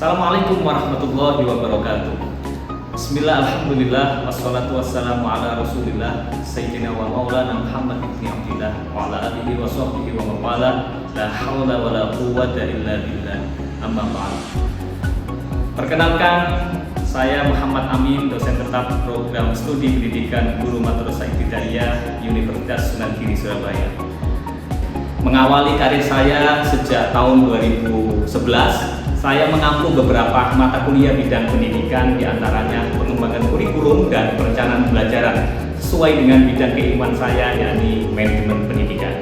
Assalamualaikum warahmatullahi wabarakatuh. Bismillah, alhamdulillah, wassalatu wassalamu ala rasulillah Sayyidina wa maulana Muhammad ibn Abdillah wa ala alihi wa sahbihi wa mawala. La hawla wa la quwwata illa billah, amma ba'd. Perkenalkan, saya Muhammad Amin, dosen tetap program studi pendidikan Guru Madrasah Ibtidaiyah Universitas Sunan Giri, Surabaya. Mengawali karir saya sejak tahun 2011, saya mengampu beberapa mata kuliah bidang pendidikan, diantaranya pengembangan kurikulum dan perencanaan pembelajaran sesuai dengan bidang keilmuan saya, yakni manajemen pendidikan.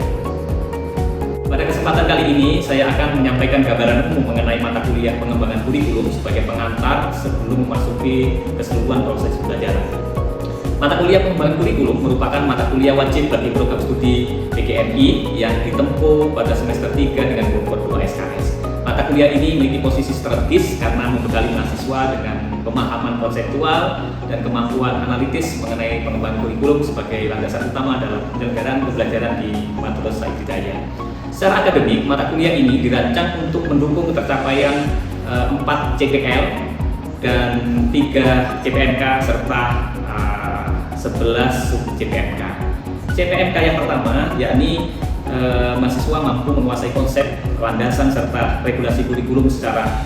Pada kesempatan kali ini, saya akan menyampaikan gambaran umum mengenai mata kuliah pengembangan kurikulum sebagai pengantar sebelum memasuki keseluruhan proses pembelajaran. Mata kuliah pengembangan kurikulum merupakan mata kuliah wajib bagi program studi PGRI yang ditempuh pada semester 3 dengan bobot 2 SKS. Mata kuliah ini memiliki posisi strategis karena membekali mahasiswa dengan pemahaman konseptual dan kemampuan analitis mengenai pengembangan kurikulum sebagai landasan utama dalam penyelenggaraan pembelajaran di Madrasah Ibtidaiyah. Secara akademik, mata kuliah ini dirancang untuk mendukung tercapaian 4 CPL dan 3 CPNK serta 11 sub-CPNK. CPNK yang pertama yakni mahasiswa mampu menguasai konsep, landasan serta regulasi kurikulum secara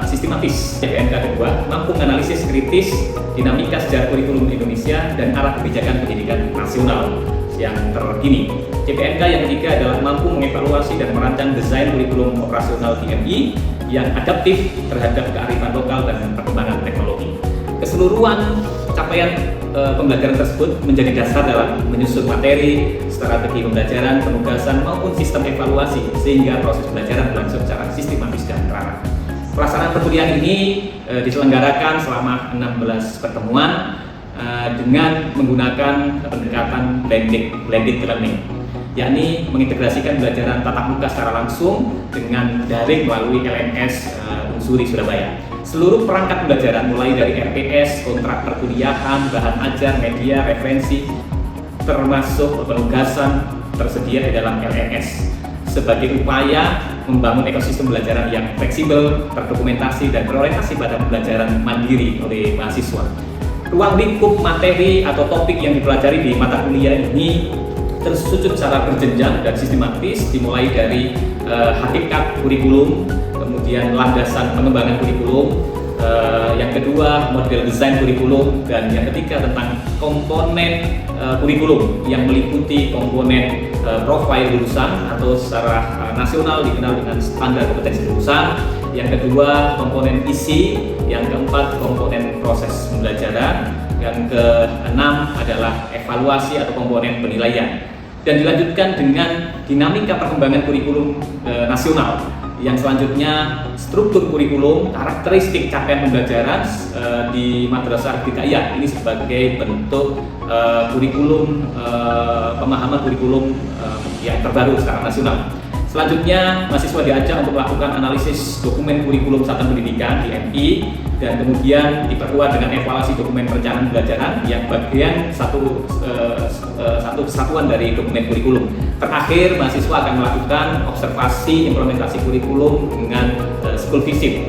sistematis. CPNK kedua mampu menganalisis kritis dinamika sejarah kurikulum Indonesia dan arah kebijakan pendidikan nasional yang terkini. CPNK yang ketiga adalah mampu mengevaluasi dan merancang desain kurikulum operasional DMI yang adaptif terhadap kearifan lokal dan perkembangan teknologi. Keseluruhan capaian pembelajaran tersebut menjadi dasar dalam menyusun materi, strategi pembelajaran, penugasan maupun sistem evaluasi sehingga proses pembelajaran berlangsung secara sistematis dan terarah. Pelaksanaan perkuliahan ini diselenggarakan selama 16 pertemuan dengan menggunakan pendekatan blended learning, yakni mengintegrasikan pembelajaran tatap muka secara langsung dengan daring melalui LMS Unsuri Surabaya. Seluruh perangkat pembelajaran mulai dari RPS, kontrak perkuliahan, bahan ajar, media, referensi, termasuk penugasan tersedia di dalam LMS sebagai upaya membangun ekosistem pembelajaran yang fleksibel, terdokumentasi, dan berorientasi pada pembelajaran mandiri oleh mahasiswa. Ruang lingkup materi atau topik yang dipelajari di mata kuliah ini tersusun secara berjenjang dan sistematis, dimulai dari hakikat kurikulum, kemudian landasan pengembangan kurikulum, yang kedua model desain kurikulum, dan yang ketiga tentang komponen kurikulum yang meliputi komponen profil lulusan atau secara nasional dikenal dengan standar kompetensi lulusan, yang kedua komponen isi, yang keempat komponen proses pembelajaran, yang keenam adalah evaluasi atau komponen penilaian, dan dilanjutkan dengan dinamika perkembangan kurikulum nasional. Yang selanjutnya struktur kurikulum, karakteristik capaian pembelajaran di Madrasah Ibtidaiyah ini sebagai bentuk kurikulum, pemahaman kurikulum yang terbaru secara nasional. Selanjutnya, mahasiswa diajak untuk melakukan analisis dokumen kurikulum satuan pendidikan DMI dan kemudian diperkuat dengan evaluasi dokumen perencanaan pembelajaran yang bagian satu kesatuan dari dokumen kurikulum. Terakhir, mahasiswa akan melakukan observasi implementasi kurikulum dengan school visit.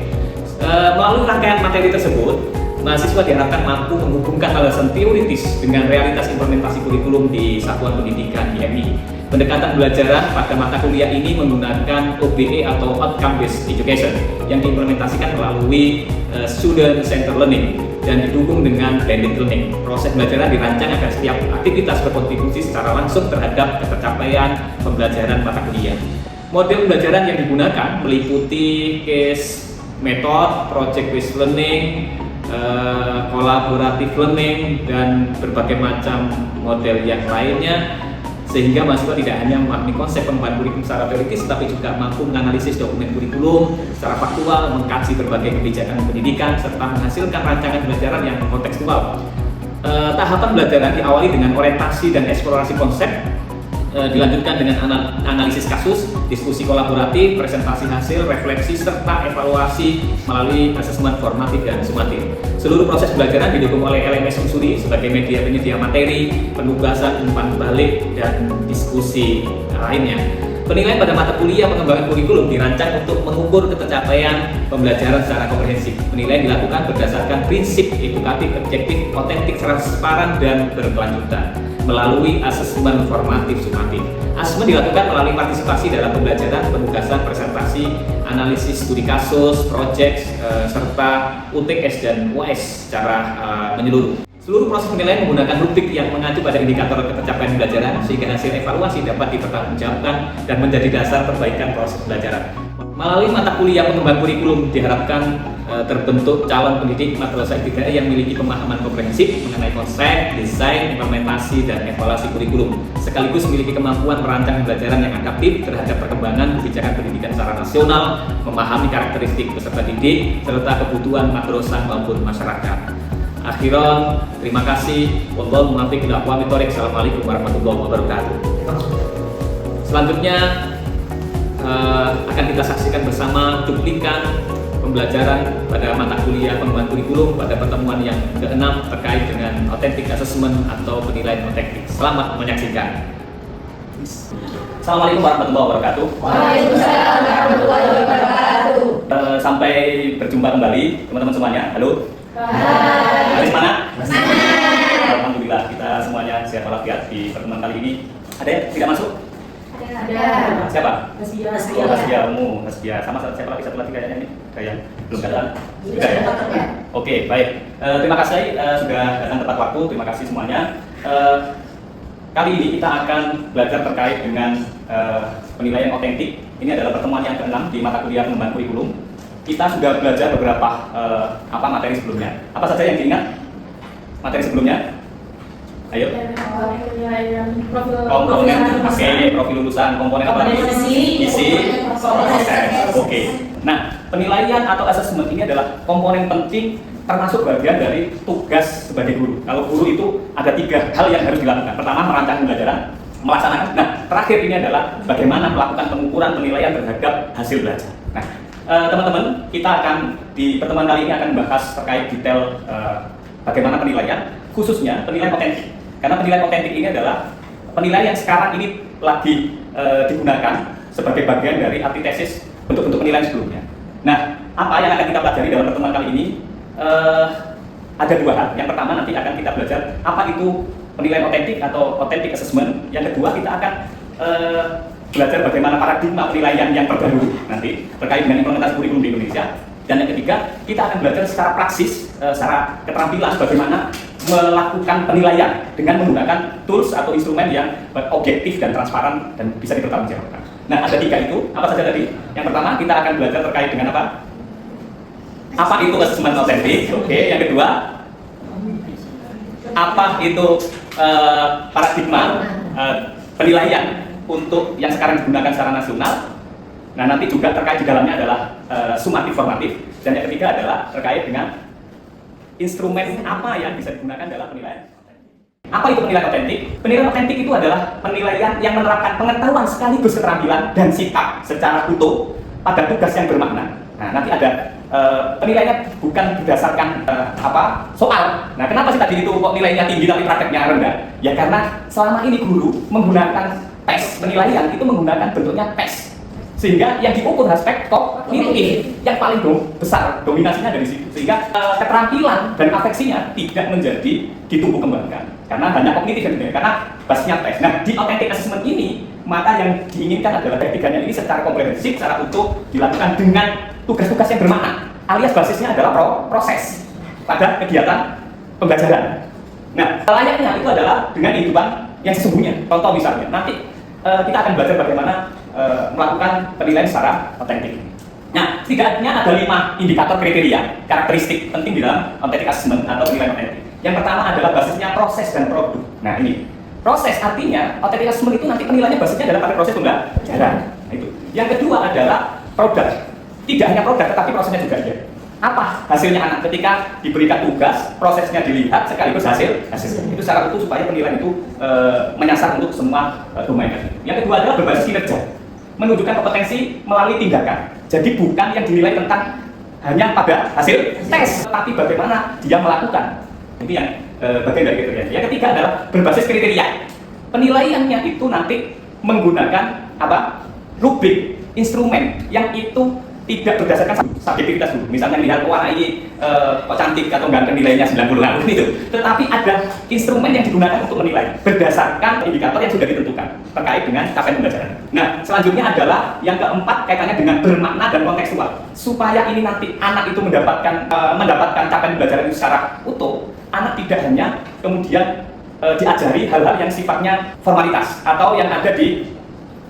Melalui rangkaian materi tersebut, mahasiswa diharapkan mampu menghubungkan alasan teoritis dengan realitas implementasi kurikulum di satuan pendidikan DMI. Pendekatan pembelajaran pada mata kuliah ini menggunakan OBE atau Outcome Based Education yang diimplementasikan melalui Student Centered Learning dan didukung dengan blended learning. Proses pembelajaran dirancang agar setiap aktivitas berkontribusi secara langsung terhadap pencapaian pembelajaran mata kuliah. Model pembelajaran yang digunakan meliputi case method, project based learning, collaborative learning, dan berbagai macam model yang lainnya, sehingga mahasiswa tidak hanya memahami konsep pengembangan kurikulum secara teoritis, tapi juga mampu menganalisis dokumen kurikulum secara faktual, mengkaji berbagai kebijakan pendidikan, serta menghasilkan rancangan pembelajaran yang kontekstual. Tahapan pembelajaran diawali dengan orientasi dan eksplorasi konsep, dilanjutkan dengan analisis kasus, diskusi kolaboratif, presentasi hasil, refleksi, serta evaluasi melalui asesmen formatif dan sumatif. Seluruh proses pembelajaran didukung oleh LMS Unsuri sebagai media penyedia materi, penugasan, umpan balik, dan diskusi lainnya. Penilaian pada mata kuliah pengembangan kurikulum dirancang untuk mengukur tercapaian pembelajaran secara komprehensif. Penilaian dilakukan berdasarkan prinsip edukatif, objektif, otentik, transparan, dan berkelanjutan melalui asesmen formatif sumatif. Asesmen dilakukan melalui partisipasi dalam pembelajaran, penugasan, presentasi, analisis studi kasus, proyek, serta UTS dan UAS secara menyeluruh. Seluruh proses penilaian menggunakan rubrik yang mengacu pada indikator ketercapaian pembelajaran sehingga hasil evaluasi dapat dipertanggungjawabkan dan menjadi dasar perbaikan proses pembelajaran. Melalui mata kuliah pengembangan kurikulum diharapkan terbentuk calon pendidik madrasah ibtidaiyah yang memiliki pemahaman komprehensif mengenai konsep, desain, implementasi, dan evaluasi kurikulum, sekaligus memiliki kemampuan merancang pembelajaran yang adaptif terhadap perkembangan kebijakan pendidikan secara nasional, memahami karakteristik peserta didik serta kebutuhan madrasah maupun masyarakat. Akhiran, terima kasih. Wallahu muwaffiq ila aqwamit thoriq. Assalamualaikum warahmatullahi wabarakatuh. Selanjutnya akan kita saksikan bersama cuplikan pembelajaran pada mata kuliah pengembangan kurikulum pada pertemuan yang ke-6 terkait dengan authentic assessment atau penilaian otentik. Selamat menyaksikan. Assalamualaikum warahmatullahi wabarakatuh. Waalaikumsalam warahmatullahi wabarakatuh. Sampai berjumpa kembali teman-teman semuanya. Halo. Habis mana? Alhamdulillah kita semuanya sehat walafiat di pertemuan kali ini. Ada yang tidak masuk? Ada. Siapa? Hasbia. Hasbia. Sama siapa lagi satu lagi kayaknya ini? Kayak belum datang. Sudah ya? Oke, baik. Terima kasih sudah datang tepat waktu. Terima kasih semuanya. Kali ini kita akan belajar terkait dengan penilaian otentik. Ini adalah pertemuan yang ke-6 di mata kuliah pengembangan kurikulum. Kita sudah belajar beberapa materi sebelumnya. Apa saja yang diingat materi sebelumnya? Ayo. Komponen, profil lulusan, komponen apa lagi? Isi, proses. Oke. Nah, penilaian atau asesmen ini adalah komponen penting termasuk bagian dari tugas sebagai guru. Kalau guru itu ada 3 hal yang harus dilakukan. Pertama, merancang pembelajaran, melaksanakan. Nah, terakhir ini adalah bagaimana melakukan pengukuran penilaian terhadap hasil belajar. Nah, teman-teman, kita akan di pertemuan kali ini akan membahas terkait detail bagaimana penilaian, khususnya penilaian otentik. Karena penilaian otentik ini adalah penilaian yang sekarang ini lagi digunakan sebagai bagian dari antitesis bentuk-bentuk penilaian sebelumnya. Nah, apa yang akan kita pelajari dalam pertemuan kali ini? Ada 2 hal. Yang pertama nanti akan kita belajar apa itu penilaian otentik atau authentic assessment. Yang kedua kita akan belajar bagaimana paradigma penilaian yang terbaru nanti terkait dengan implementasi kurikulum di Indonesia. Dan yang ketiga, kita akan belajar secara praksis, secara keterampilan bagaimana melakukan penilaian dengan menggunakan tools atau instrumen yang objektif dan transparan dan bisa dipertanggungjawabkan. Nah, ada 3 itu. Apa saja tadi? Yang pertama, kita akan belajar terkait dengan apa? Apa itu assessment otentik? Oke. Yang kedua, apa itu paradigma penilaian untuk yang sekarang digunakan secara nasional. Nah, nanti juga terkait di dalamnya adalah sumatif formatif. Dan yang ketiga adalah terkait dengan instrumen apa yang bisa digunakan dalam penilaian. Apa itu penilaian otentik? Penilaian otentik itu adalah penilaian yang menerapkan pengetahuan sekaligus keterampilan dan sikap secara utuh pada tugas yang bermakna. Nah, nanti ada penilaiannya bukan berdasarkan soal. Nah, kenapa sih tadi itu kok nilainya tinggi tapi prakteknya rendah? Ya karena selama ini guru menggunakan tes penilaian itu menggunakan bentuknya tes, sehingga yang diukur aspek kognitif yang paling besar dominasinya dari situ, sehingga keterampilan dan afeksinya tidak menjadi ditumbuh kembangkan karena hanya kognitif yang diberikan, karena basisnya tes. Nah, di authentic assessment ini maka yang diinginkan adalah ketiganya ini secara komprehensif, secara utuh dilakukan dengan tugas-tugas yang bermakna, alias basisnya adalah proses pada kegiatan pembelajaran. Nah, layaknya itu adalah dengan kehidupan yang sesungguhnya. Contoh misalnya, nanti kita akan belajar bagaimana melakukan penilaian secara otentik. Nah, setidaknya ada 5 indikator kriteria, karakteristik penting di dalam authentic assessment atau penilaian otentik. Yang pertama adalah basisnya proses dan produk. Nah, ini proses artinya authentic assessment itu nanti penilaiannya basisnya adalah pada proses pembelajaran. Nah, itu. Yang kedua adalah produk. Tidak hanya produk, tetapi prosesnya juga ada. Apa hasilnya anak ketika diberikan tugas, prosesnya dilihat sekaligus hasilnya. Itu secara utuh supaya penilaian itu menyasar untuk semua domain. Yang kedua adalah berbasis kinerja, menunjukkan kompetensi melalui tindakan. Jadi bukan yang dinilai tentang hanya pada hasil tes, tetapi bagaimana dia melakukan. Itu yang bagian dari kriteria. Yang ketiga adalah berbasis kriteria. Penilaiannya itu nanti menggunakan apa? rubrik, instrumen yang itu tidak berdasarkan subjektivitas dulu. Misalnya melihat anak ini kok cantik atau enggak nilainya 90 itu. Tetapi ada instrumen yang digunakan untuk menilai berdasarkan indikator yang sudah ditentukan terkait dengan capaian pembelajaran. Nah, selanjutnya adalah yang keempat kaitannya dengan bermakna dan kontekstual. Supaya ini nanti anak itu mendapatkan capaian pembelajaran itu secara utuh, anak tidak hanya kemudian diajari hal-hal yang sifatnya formalitas atau yang ada di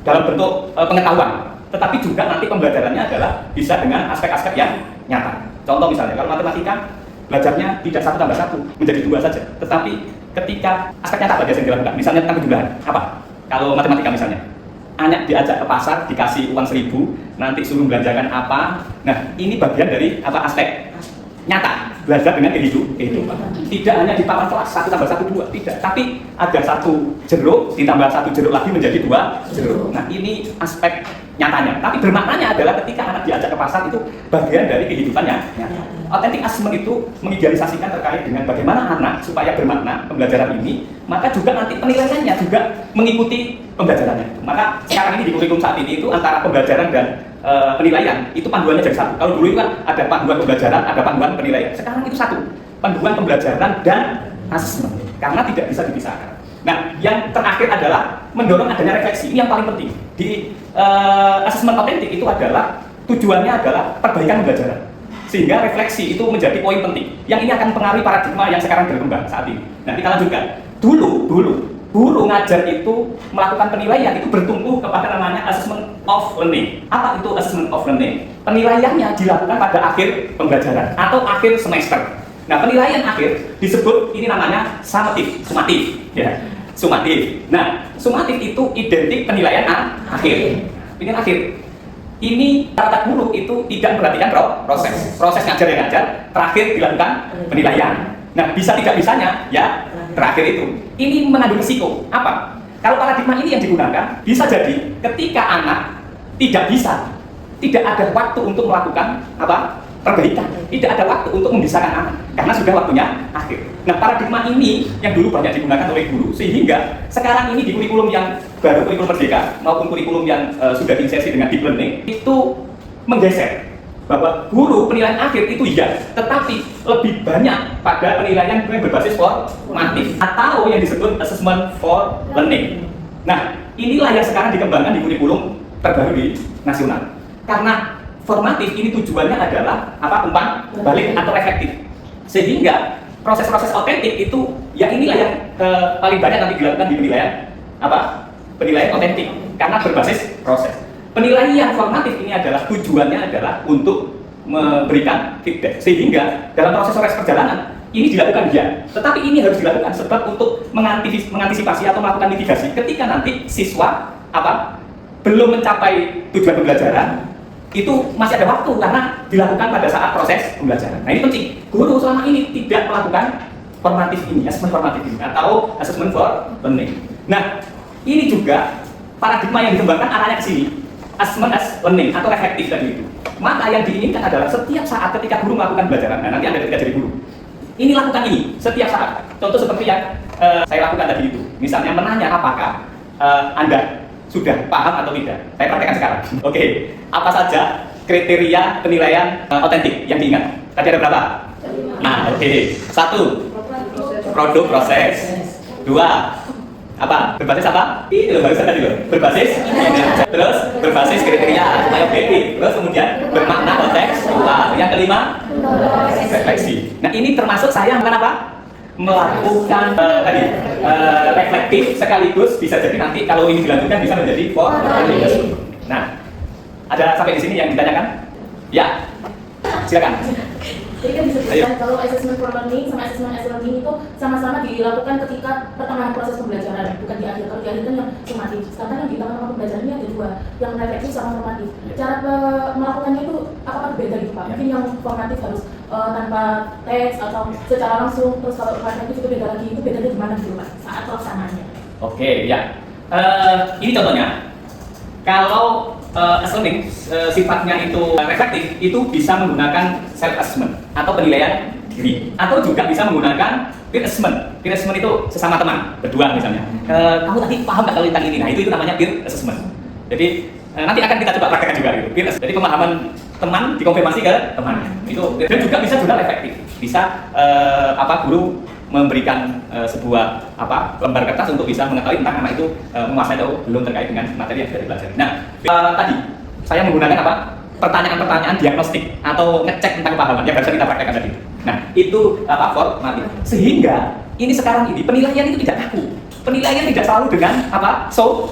dalam bentuk pengetahuan, tetapi juga nanti pembelajarannya adalah bisa dengan aspek-aspek yang nyata. Contoh misalnya, kalau matematika belajarnya tidak 1 tambah 1 menjadi 2 saja, tetapi ketika aspek nyata apa biasanya dilakukan? Misalnya tentang penjumlahan, apa? Kalau matematika misalnya, anak diajak ke pasar, dikasih uang 1000, nanti suruh belanjakan apa? Nah, ini bagian dari apa aspek nyata, belajar dengan kehidupan. Tidak hanya di papan kelas 1 tambah 1 2, tidak, tapi ada 1 jeruk ditambah 1 jeruk lagi menjadi 2 jeruk. Nah, ini aspek nyatanya. Tapi bermaknanya adalah ketika anak diajak ke pasar itu bagian dari kehidupannya. Authentic assessment itu mengidealisasikan terkait dengan bagaimana anak supaya bermakna pembelajaran ini, maka juga nanti penilaiannya juga mengikuti pembelajarannya. Maka sekarang ini di kurikulum saat ini itu antara pembelajaran dan penilaian itu panduannya jadi satu. Kalau dulu itu kan ada panduan pembelajaran, ada panduan penilaian. Sekarang itu satu, panduan pembelajaran dan assessment, karena tidak bisa dipisahkan. Nah, yang terakhir adalah mendorong adanya refleksi. Ini yang paling penting di assessment otentik itu adalah tujuannya adalah perbaikan pembelajaran, sehingga refleksi itu menjadi poin penting. Yang ini akan mempengaruhi paradigma yang sekarang berkembang saat ini. Nah, kita lanjutkan. Dulu guru ngajar itu melakukan penilaian itu bertumbuh kepada namanya assessment of learning. Apa itu assessment of learning? Penilaiannya dilakukan pada akhir pembelajaran atau akhir semester. Nah, penilaian akhir disebut ini namanya sumatif, ya. Sumatif. Nah, sumatif itu identik penilaian akhir. Penilaian akhir. Ini kata guru itu tidak memperhatikan proses ngajar yang ngajar, terakhir dilakukan penilaian. Nah, bisa tidak bisanya, ya terakhir itu. Ini mengandung risiko. Apa? Kalau paradigma ini yang digunakan, bisa jadi ketika anak tidak ada waktu untuk melakukan apa? Perbaikan. Tidak ada waktu untuk membesarkan anak karena sudah waktunya akhir. Nah, paradigma ini yang dulu banyak digunakan oleh guru, sehingga sekarang ini di kurikulum yang baru, kurikulum Merdeka maupun kurikulum yang sudah diinsersi dengan deep learning itu menggeser bahwa guru penilaian akhir itu ya, tetapi lebih banyak pada penilaian yang berbasis formatif atau yang disebut assessment for learning. Nah, inilah yang sekarang dikembangkan di kurikulum terbaru di nasional. Karena formatif ini tujuannya adalah apa? Umpan balik atau efektif. Sehingga proses-proses otentik itu ya inilah yang paling banyak nanti dilakukan di penilaian apa? Penilaian otentik karena berbasis proses. Penilaian formatif ini adalah tujuannya adalah untuk memberikan feedback, sehingga dalam proses perjalanan ini dilakukan ya, tetapi ini harus dilakukan sebab untuk mengantisipasi atau melakukan mitigasi ketika nanti siswa apa belum mencapai tujuan pembelajaran itu masih ada waktu karena dilakukan pada saat proses pembelajaran. Nah, ini penting. Guru selama ini tidak melakukan formatif ini, assessment formatif ini atau assessment for learning. Nah, ini juga paradigma yang dikembangkan arahnya ke sini. Assessment as learning atau efektif tadi itu. Maka yang diinginkan adalah setiap saat ketika guru melakukan pembelajaran, nah nanti Anda ketika jadi guru, ini lakukan ini setiap saat. Contoh seperti yang saya lakukan tadi itu. Misalnya menanya apakah Anda sudah paham atau tidak. Saya praktekkan sekarang. Oke, apa saja kriteria penilaian otentik yang diingat? Tadi ada berapa? Nah, oke. 1. Produk proses. 2. Apa? Berbasis apa? Itu barusan tadi loh. Berbasis terus berbasis kriteria supaya objektif. Terus kemudian bermakna konteks. Yang kelima, refleksi. Nah, ini termasuk saya melakukan apa? Melakukan tadi reflektif sekaligus bisa jadi nanti kalau ini dilanjutkan bisa menjadi formatif. Nah, ada sampai di sini yang ditanyakan? Ya, silakan. Jadi kan disebutkan kalau assessment for learning sama assessment as learning itu sama-sama dilakukan ketika pertengahan proses pembelajaran, bukan di akhir. Kalau di akhir kan yang sumatif. Sekarang yang di tengah-tengah pembelajaran ini ada dua, yang refleksif sama formatif. Cara melakukannya itu apakah berbeda gitu Pak? Mungkin yang formatif harus tanpa teks atau secara langsung, terus kalau refleksif itu beda lagi. Itu bedanya di mana gitu Pak? Saat pelaksanaannya. Oke, ya. Ini contohnya. Kalau assessment sifatnya itu reflektif, itu bisa menggunakan self assessment atau penilaian diri, atau juga bisa menggunakan peer assessment. Peer assessment itu sesama teman berdua misalnya. Kamu tadi paham nggak kalau tentang ini? Nah, itu namanya peer assessment. Jadi Nanti akan kita coba praktekkan juga gitu. Jadi pemahaman teman dikonfirmasi ke temannya. Itu dan juga bisa jurnal efektif. Bisa guru memberikan sebuah lembar kertas untuk bisa mengetahui tentang anak itu menguasai atau belum terkait dengan materi yang sudah dipelajari. Nah, tadi saya menggunakan pertanyaan-pertanyaan diagnostik atau ngecek tentang pemahaman yang barusan kita praktekkan tadi. Nah, itu formatif. Sehingga ini sekarang ini penilaian itu tidak kaku. Penilaian tidak selalu dengan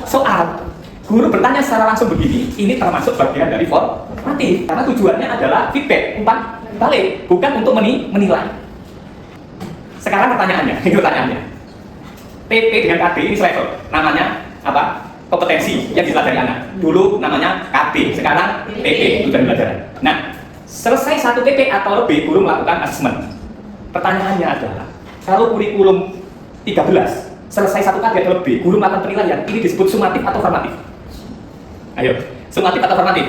soal. Guru bertanya secara langsung begini, ini termasuk bagian dari formatif karena tujuannya adalah feedback, umpan balik, bukan untuk menilai. Sekarang pertanyaannya, ini pertanyaannya. TP dengan KD ini selevel, namanya kompetensi yang dipelajari anak. Dulu namanya KD, sekarang TP, tujuan pelajaran. Nah, selesai satu TP atau lebih, guru melakukan asesmen. Pertanyaannya adalah, kalau kurikulum 13, selesai satu KD atau lebih, guru melakukan penilaian, ini disebut sumatif atau formatif? Ayo, sumatif atau formatif?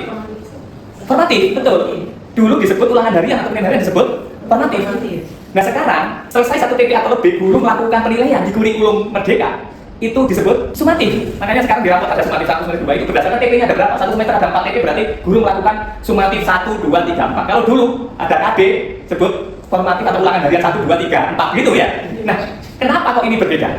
Formatif, betul. Dulu disebut ulangan harian atau penilaian disebut formatif. Nah sekarang, selesai satu TP atau lebih, guru melakukan penilaian di kurikulum Merdeka, itu disebut sumatif. Makanya sekarang di rapot ada sumatif 1, sumatif 2, itu berdasarkan TP-nya ada berapa? Satu semester ada 4 TP, berarti guru melakukan sumatif 1, 2, 3, 4. Kalau dulu ada KD, sebut formatif atau ulangan harian 1, 2, 3, 4, gitu ya. Nah, kenapa kok ini berbeda?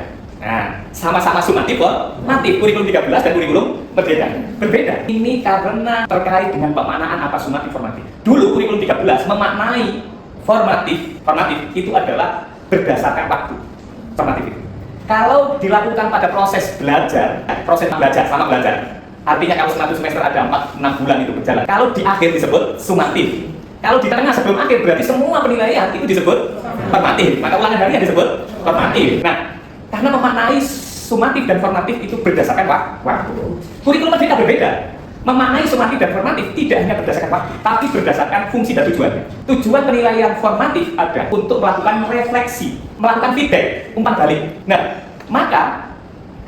Nah, sama-sama sumatif formatif, kurikulum 13 dan kurikulum Merdeka. Berbeda. Ini karena terkait dengan pemaknaan apa sumatif formatif. Dulu kurikulum 13 memaknai formatif itu adalah berdasarkan waktu. Formatif itu. Kalau dilakukan pada proses belajar selama belajar, artinya kalau satu semester ada 4-6 bulan itu berjalan. Kalau di akhir disebut sumatif. Kalau di tengah sebelum akhir berarti semua penilaian itu disebut formatif. Maka ulangan harian disebut formatif. Nah, karena memaknai sumatif dan formatif itu berdasarkan waktu. Kurikulum Merdeka berbeda. Memaknai sumatif dan formatif tidak hanya berdasarkan waktu, tapi berdasarkan fungsi dan tujuannya. Tujuan penilaian formatif ada untuk melakukan refleksi, melakukan feedback, umpan balik. Nah, maka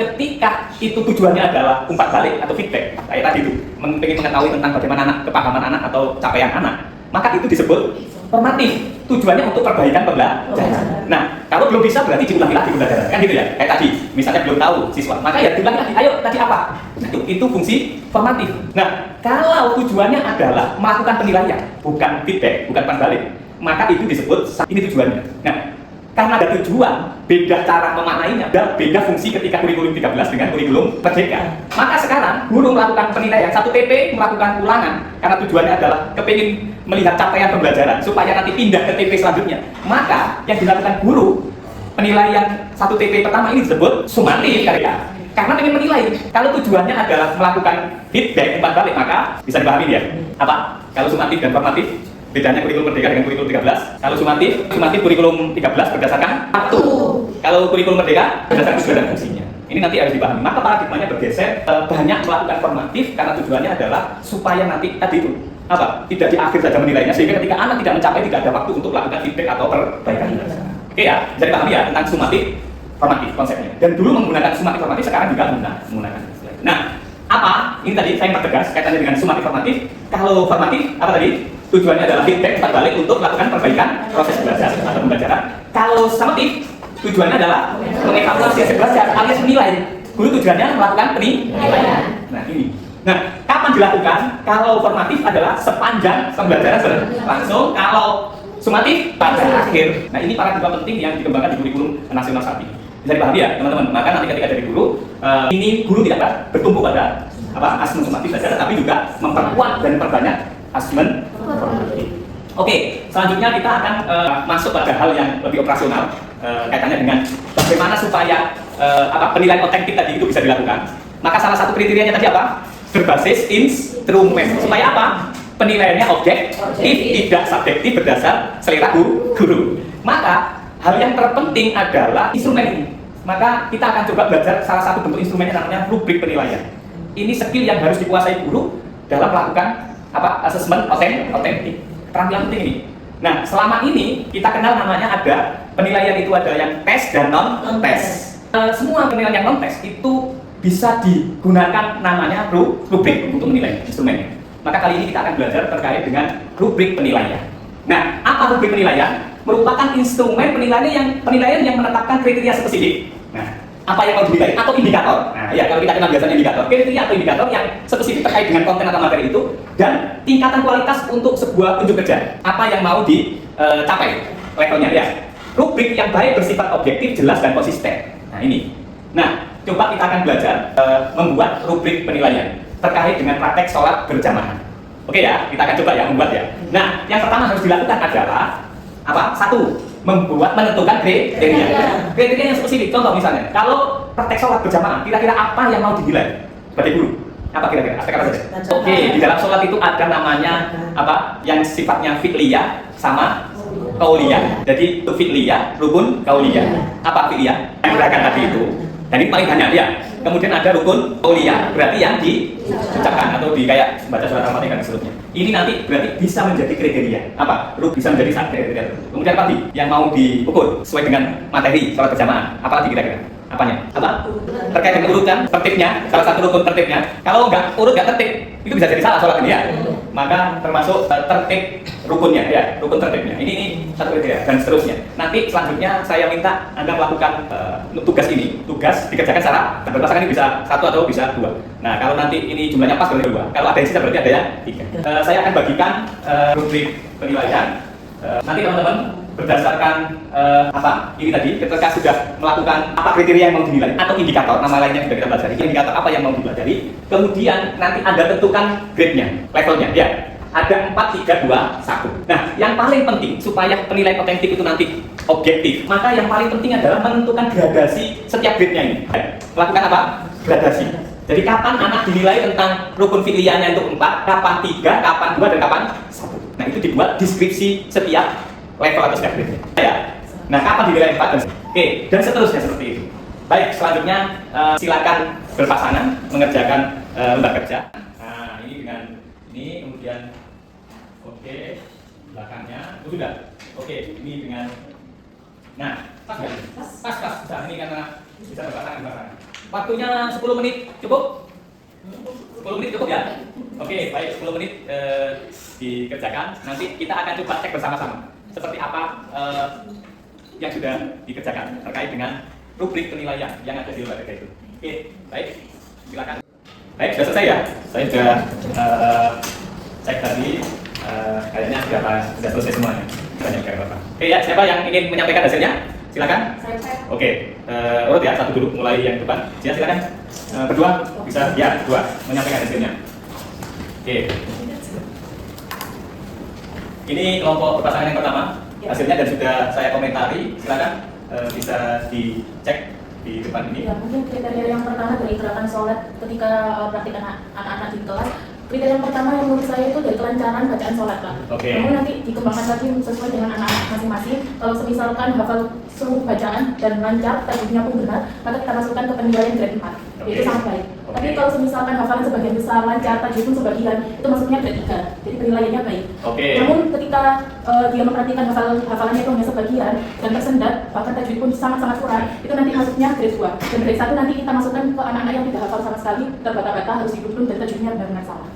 ketika itu tujuannya adalah umpan balik atau feedback, kayak tadi itu, ingin mengetahui tentang bagaimana kepahaman anak atau capaian anak, maka itu disebut formatif. Tujuannya untuk perbaikan pembelajaran. Nah, kalau belum bisa berarti diulangi lagi pembelajaran, kan gitu ya? Kayak tadi, misalnya belum tahu siswa, maka ya diulangi lagi. Ayo, tadi apa? Nah, itu fungsi formatif. Nah, kalau tujuannya adalah melakukan penilaian, bukan feedback, bukan balik, maka itu disebut ini tujuannya. Nah, karena ada tujuan, beda cara memaknainya, dan beda fungsi ketika kurikulum 13 dengan kurikulum Merdeka. Maka sekarang guru melakukan penilaian, satu TP melakukan ulangan karena tujuannya adalah kepingin melihat capaian pembelajaran supaya nanti pindah ke TP selanjutnya. Maka yang dilakukan guru penilaian satu TP pertama ini disebut sumatif karena ingin menilai. Kalau tujuannya adalah melakukan feedback umpan balik, maka bisa dipahami ya. Kalau sumatif dan formatif, bedanya kurikulum Merdeka dengan kurikulum 13. Kalau sumatif kurikulum 13 berdasarkan waktu. Kalau kurikulum Merdeka berdasarkan tujuan dan fungsinya. Ini nanti harus dipahami. Maka paradigmanya bergeser, banyak melakukan formatif karena tujuannya adalah supaya nanti tadi itu tidak di akhir saja menilainya, sehingga ketika anak tidak mencapai tidak ada waktu untuk melakukan feedback atau perbaikan. Oke ya, bisa dipahami ya tentang sumatif formatif konsepnya. Dan dulu menggunakan sumatif formatif, sekarang juga menggunakan. Nah, ini tadi saya pertegas kaitannya dengan sumatif formatif. Kalau formatif tadi? Tujuannya adalah feedback umpan balik untuk melakukan perbaikan proses belajar atau pembelajaran. Kalau sumatif, tujuannya adalah mengevaluasi hasil belajar alias menilai. Guru tujuannya melakukan penilaian. Nah ini. Nah, kapan dilakukan? Kalau formatif adalah sepanjang pembelajaran berlangsung. Kalau sumatif pada akhir. Nah ini paradigma penting yang dikembangkan di kurikulum nasional saat ini. Bisa dipahami ya teman-teman. Maka nanti ketika jadi guru, ini guru tidak bertumpu pada asesmen sumatif saja, tapi juga memperkuat dan memperbanyak asesmen formatif. Oke, selanjutnya kita akan masuk pada hal yang lebih operasional kaitannya dengan bagaimana supaya penilaian otentik tadi itu bisa dilakukan. Maka salah satu kriterianya tadi apa? Berbasis instrumen. Supaya apa? Penilaiannya objektif, tidak subjektif berdasar selera guru. Maka hal yang terpenting adalah instrumen ini. Maka kita akan coba belajar salah satu bentuk instrumennya namanya rubrik penilaian. Ini skill yang harus dikuasai guru dalam melakukan asesmen otentik. Keterampilan penting ini. Nah, selama ini kita kenal namanya ada penilaian itu ada yang tes dan non-tes. Semua penilaian yang non-tes itu bisa digunakan namanya rubrik untuk menilai instrumennya. Maka kali ini kita akan belajar terkait dengan rubrik penilaian. Nah, apa rubrik penilaian? Merupakan instrumen penilaian yang menetapkan kriteria spesifik. Nah, apa yang mau dinilai atau indikator. Nah, ya kalau kita kenal biasanya indikator, kriteria atau indikator yang spesifik terkait dengan konten atau materi itu dan tingkatan kualitas untuk sebuah unjuk kerja. Apa yang mau dicapai levelnya ya. Rubrik yang baik bersifat objektif, jelas dan konsisten. Nah, ini. Nah, coba kita akan belajar membuat rubrik penilaian terkait dengan praktek sholat berjamaah. Oke ya, kita akan coba ya membuat ya. Nah, yang pertama harus dilakukan adalah apa? Satu, menentukan kriteria. Kriteria yang spesifik. Contoh misalnya, kalau praktek sholat berjamaah, kira-kira apa yang mau dinilai sebagai guru? Apa kira-kira? Aspek apa saja? Oke, di dalam sholat itu ada namanya apa? Yang sifatnya fi'liyah sama kauliyah. Jadi itu fi'liyah, rukun kauliyah. Apa fi'liyah? Yang gerakan tadi itu. Dan ini paling banyak ya. Kemudian ada rukun kauliyah, berarti yang diucapkan atau di kayak baca surat Al-Fatihah dan seterusnya. Ini nanti berarti bisa menjadi kriteria. Apa? Bisa menjadi satu kriteria. Kemudian apa lagi yang mau diukur sesuai dengan materi sholat berjamaah? Apa lagi kira-kira? Apanya? Apa? Terkait dengan urutan tertibnya, salah satu rukun tertibnya. Kalau nggak tertib, itu bisa jadi salah sholat ini ya. Maka termasuk tertib rukunnya ya, rukun tertibnya. Ini satu kriteria dan seterusnya. Nanti selanjutnya saya minta Anda melakukan tugas ini. Tugas dikerjakan secara berpasangan, ini bisa satu atau bisa dua. Nah, kalau nanti ini jumlahnya pas berarti dua. Kalau ada yang sisa berarti ada yang tiga. Saya akan bagikan rubrik penilaian. Nanti teman-teman berdasarkan apa ini tadi ketika sudah melakukan apa kriteria yang mau dinilai atau indikator, nama lainnya sudah kita pelajari, indikator apa yang mau dipelajari, kemudian nanti Anda tentukan grade-nya, levelnya ya. Ada 4, 3, 2, 1. Nah, yang paling penting supaya penilaian otentik itu nanti objektif, maka yang paling penting adalah menentukan gradasi setiap grade-nya ini. Lakukan apa? Gradasi. Jadi kapan anak dinilai tentang rukun fi'liyahnya itu 4, kapan 3, kapan 2, dan kapan 1. Nah, itu dibuat deskripsi setiap level atau setiap grade-nya. Ya. Nah, kapan dinilai 4 dan oke, dan seterusnya seperti itu. Baik, selanjutnya silakan berpasangan mengerjakan lembar kerja. Nah, ini dengan ini kemudian oke, belakangnya sudah. Oke, ini dengan nah, pas ya? Pas. Bisa ini karena bisa berpasangan. Waktunya 10 menit cukup? 10 menit cukup ya? Oke, baik, 10 menit dikerjakan. Nanti kita akan coba cek bersama-sama seperti apa yang sudah dikerjakan terkait dengan rubrik penilaian yang ada di lembar kerja itu. Oke, baik, silakan. Baik, sudah selesai ya? Saya sudah cek tadi, kayaknya sudah selesai semuanya. Banyak Bapak. Oke ya, siapa yang ingin menyampaikan hasilnya? Silakan. Oke, urut ya, satu dulu mulai yang depan. Silakan. Berdua bisa ya, berdua menyampaikan hasilnya. Oke. Ini kelompok pasangan yang pertama, hasilnya dan sudah saya komentari. Silakan bisa dicek di depan ini. Ya, mungkin kriteria yang pertama dari gerakan sholat ketika praktik anak-anak di kelas. Kriteria yang pertama yang menurut saya itu dari kelancaran bacaan sholat, Pak. Namun nanti dikembangkan lagi sesuai dengan anak-anak masing-masing. Kalau misalkan hafal seluruh bacaan dan lancar, tajwidnya pun benar, maka kita masukkan ke penilaian grade 4. Itu sangat baik. Tapi kalau misalkan hafalan sebagian besar, lancar, tajwid pun sebagian, itu masuknya grade 3. Jadi penilaiannya baik. Namun ketika dia memperhatikan hafalannya itu hanya sebagian dan tersendat, bahkan tajwid pun sangat-sangat kurang, itu nanti masuknya grade 2. Dan grade 1 nanti kita masukkan ke anak-anak yang tidak hafal sama sekali, terbata-bata, harus dituntun dan tajwidnya benar-benar salah.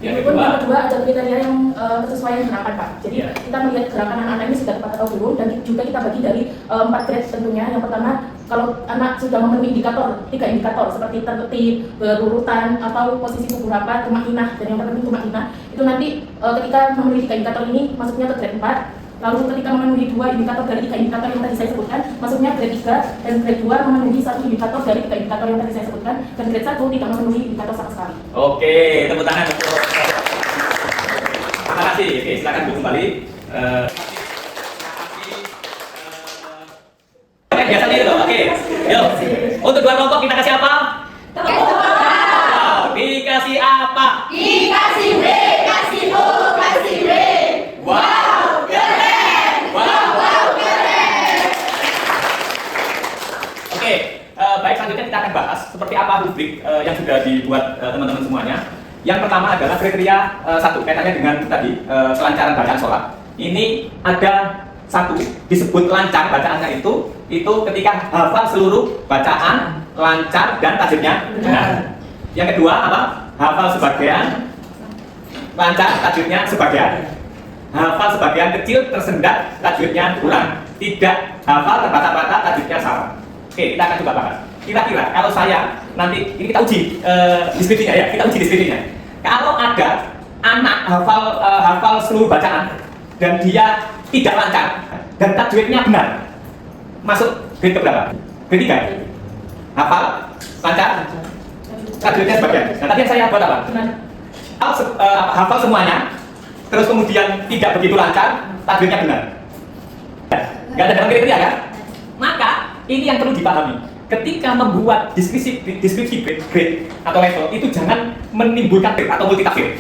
Yang kedua ada kriteria yang kesesuaian gerakan, Pak. Jadi kita melihat gerakan anak-anak ini sudah tepat atau belum, dan juga kita bagi dari 4 grade tentunya. Yang pertama, kalau anak sudah memenuhi indikator, 3 indikator seperti tertib, berurutan, atau posisi tubuh rapat, tumakninah, dan yang terpenting tumakninah, itu nanti ketika memenuhi 3 indikator ini masuknya ke grade 4. Lalu ketika memenuhi 2 indikator dari 3 indikator yang tadi saya sebutkan, masuknya grade 3, dan grade 2 memenuhi 1 indikator dari 3 indikator yang tadi saya sebutkan, dan grade 1 tidak memenuhi indikator sama sekali. Oke, tepuk tangan untuk terima kasih. Oke, silakan Bu kembali. Biasanya itu, oke. Yuk, untuk 2 kelompok kita kasih apa? Dikasih apa? Dikasih B, kasih O, kasih B. Wow, keren. Wow, keren. Oke, baik, selanjutnya kita akan bahas seperti apa rubrik yang sudah dibuat teman-teman semuanya. Yang pertama adalah kriteria 1, kaitannya dengan tadi kelancaran bacaan sholat. Ini ada 1 disebut lancar bacaannya itu ketika hafal seluruh bacaan, lancar dan tajwidnya benar. Yang kedua apa? Hafal sebagian, lancar, tajwidnya sebagian. Hafal sebagian kecil, tersendat, tajwidnya kurang. Tidak hafal terbata-bata, tajwidnya salah. Oke, kita akan coba bahas. Kira-kira kalau saya nanti ini kita uji deskripsinya ya, kita uji deskripsinya. Kalau ada anak hafal seluruh bacaan dan dia tidak lancar dan tajwidnya benar, masuk grade keberapa? Grade 3. Hafal, lancar, tajwidnya sebagian. Nah, tadi yang saya buat apa? Hafal semuanya, terus kemudian tidak begitu lancar, tajwidnya benar. Nggak ada dalam kriteria kan? Maka ini yang perlu dipahami. Ketika membuat deskripsi grade atau level itu jangan menimbulkan grade atau multitafsir.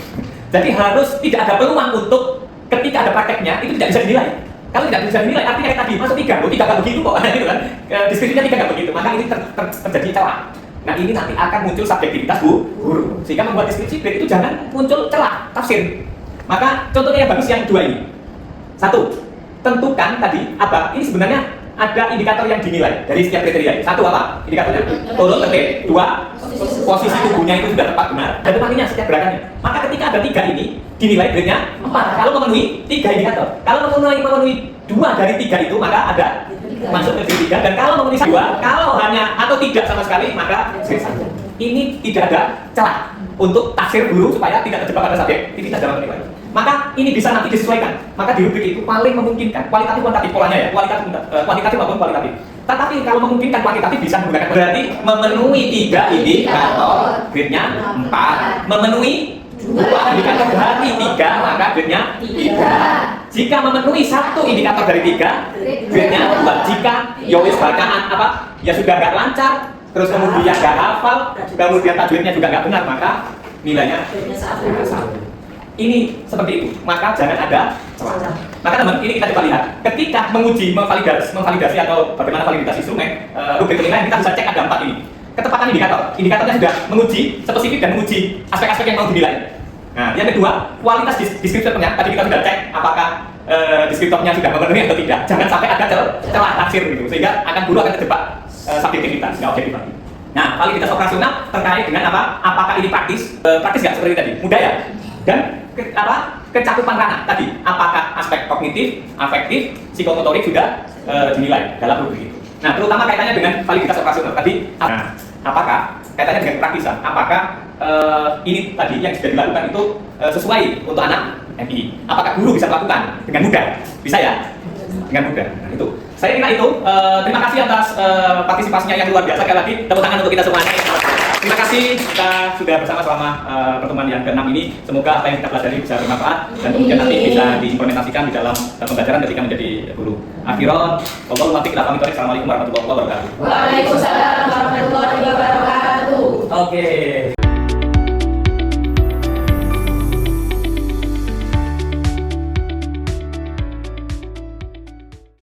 Jadi harus tidak ada peluang untuk ketika ada prakteknya itu tidak bisa dinilai. Kalau tidak bisa dinilai artinya kayak tadi masuk 3, 3 nggak begitu kok. Gitu kan? Deskripsinya 3 nggak begitu. Maka ini terjadi celah. Nah ini nanti akan muncul subjektivitas guru. Sehingga membuat deskripsi grade itu jangan muncul celah tafsir. Maka contohnya yang bagus yang 2 ini. 1. Tentukan tadi apa? Ini sebenarnya ada indikator yang dinilai dari setiap kriteria. 1 apa? Indikatornya turun tertib. 2 posisi tubuhnya itu sudah tepat benar. Dan artinya setiap gerakannya. Maka ketika ada 3 ini dinilai grade-nya 4. Kalau memenuhi 3 indikator. Kalau memenuhi 2 dari 3 itu maka ada masuk ke grade 3. Dan kalau memenuhi 2, kalau hanya atau tidak sama sekali maka grade 1. Ini tidak ada celah untuk tafsir guru supaya tidak terjebak pada subjektivitas dalam penilaian. Maka ini bisa nanti disesuaikan. Maka di rubrik itu paling memungkinkan kualitatif kuantitatif polanya ya, kuantitatif maupun kualitatif. Tetapi kalau memungkinkan kuantitatif bisa menggunakan berarti memenuhi 3 indikator, grade-nya 4. Memenuhi 2 indikator dari 3 maka grade-nya 3. Jika memenuhi 1 indikator dari 3, grade-nya 2. Jika yowis bacaan apa? Ya sudah nggak lancar, terus kemudian nggak hafal, kemudian tajwidnya juga nggak benar, maka nilainya 1. Ini seperti itu, maka jangan ada celah. Maka teman, ini kita coba lihat. Ketika menguji, memvalidasi atau bagaimana validitas instrumen rubrik penilaian, kita bisa cek ada 4 ini. Ketepatan indikator, indikatornya sudah menguji spesifik dan menguji aspek-aspek yang mau dinilai. Nah, yang kedua, kualitas deskriptornya. Tadi kita sudah cek apakah deskriptornya sudah memenuhi atau tidak. Jangan sampai ada celah tafsir gitu, sehingga guru akan terjebak subjektivitas, nggak objektif lagi. Nah, validitas operasional terkait dengan apa? Apakah ini praktis? Praktis nggak seperti tadi? Mudah ya? Dan kecakupan ranah tadi, apakah aspek kognitif, afektif, psikomotorik sudah dinilai dalam rubrik itu. Nah, terutama kaitannya dengan validitas operasional tadi. Nah, apakah kaitannya dengan praktisan? Apakah ini tadi yang sudah dilakukan itu sesuai untuk anak MI? Apakah guru bisa melakukan dengan mudah? Bisa ya? Dengan mudah. Nah, itu. Saya kira itu. Terima kasih atas partisipasinya yang luar biasa. Sekali lagi tepuk tangan untuk kita semuanya. Terima kasih, kita sudah bersama selama pertemuan yang ke-6 ini. Semoga apa yang kita pelajari bisa bermanfaat dan kemudian nanti bisa diimplementasikan di dalam pembelajaran ketika menjadi guru. Akhiron, Assalamualaikum warahmatullahi wabarakatuh. Waalaikumsalam warahmatullahi wabarakatuh. Oke.